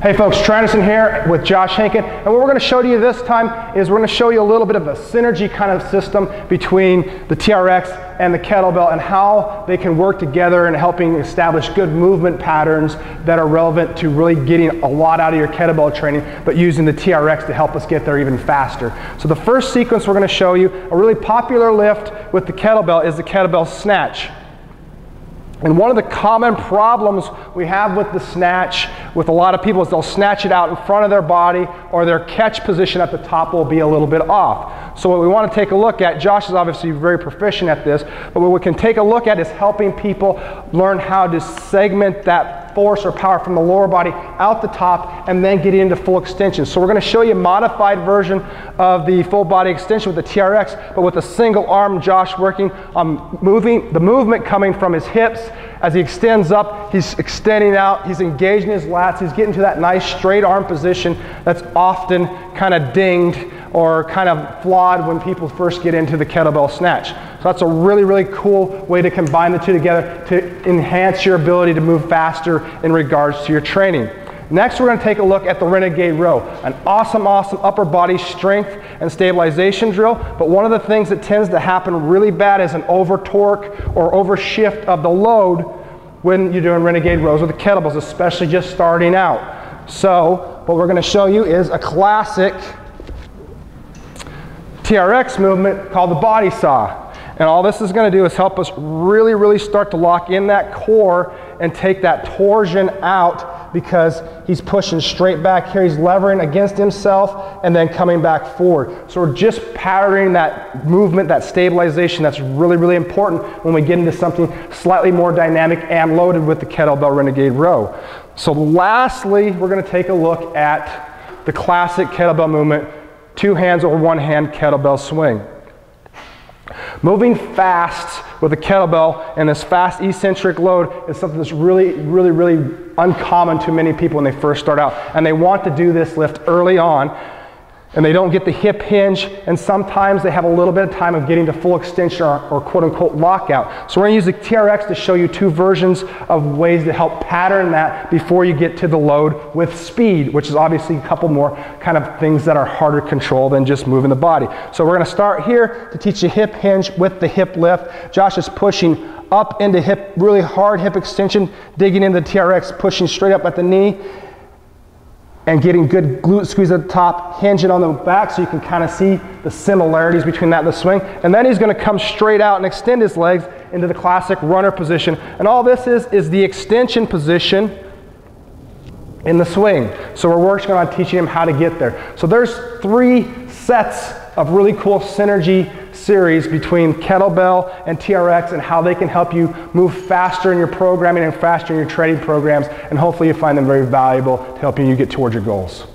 Hey folks, Trey Anderson here with Josh Henkin, and what we're going to show you this time is we're going to show you a little bit of a synergy kind of system between the TRX and the kettlebell and how they can work together in helping establish good movement patterns that are relevant to really getting a lot out of your kettlebell training, but using the TRX to help us get there even faster. So the first sequence we're going to show you, a really popular lift with the kettlebell is the kettlebell snatch. And one of the common problems we have with the snatch with a lot of people is they'll snatch it out in front of their body, or their catch position at the top will be a little bit off. So what we want to take a look at, Josh is obviously very proficient at this, but what we can take a look at is helping people learn how to segment that force or power from the lower body out the top and then get into full extension. So we're going to show you a modified version of the full body extension with the TRX, but with a single arm. Josh working on the movement coming from his hips. As he extends up, he's extending out, he's engaging his lats, he's getting to that nice straight arm position that's often kind of dinged or kind of flawed when people first get into the kettlebell snatch. So that's a really, really cool way to combine the two together to enhance your ability to move faster in regards to your training. Next, we're going to take a look at the Renegade Row, an awesome upper body strength and stabilization drill, but one of the things that tends to happen really bad is an over torque or over shift of the load when you're doing Renegade Rows with the kettlebells, especially just starting out. So what we're going to show you is a classic TRX movement called the body saw. And all this is going to do is help us really, really start to lock in that core and take that torsion out, because he's pushing straight back here. He's levering against himself and then coming back forward. So we're just patterning that movement, that stabilization. That's really, really important when we get into something slightly more dynamic and loaded with the kettlebell Renegade Row. So lastly, we're going to take a look at the classic kettlebell movement, two hands or one hand kettlebell swing. Moving fast with a kettlebell and this fast eccentric load is something that's really, really, really uncommon to many people when they first start out. And they want to do this lift early on, and they don't get the hip hinge, and sometimes they have a little bit of time of getting to full extension or quote unquote lockout. So we're going to use the TRX to show you two versions of ways to help pattern that before you get to the load with speed, which is obviously a couple more kind of things that are harder to control than just moving the body. So we're going to start here to teach you hip hinge with the hip lift. Josh is pushing up into hip, really hard hip extension, digging into the TRX, pushing straight up at the knee, and getting good glute squeeze at the top, hinging on the back so you can kind of see the similarities between that and the swing. And then he's going to come straight out and extend his legs into the classic runner position. And all this is the extension position in the swing. So we're working on teaching him how to get there. So there's 3 sets of really cool synergy series between kettlebell and TRX and how they can help you move faster in your programming and faster in your training programs, and hopefully you find them very valuable to helping you get towards your goals.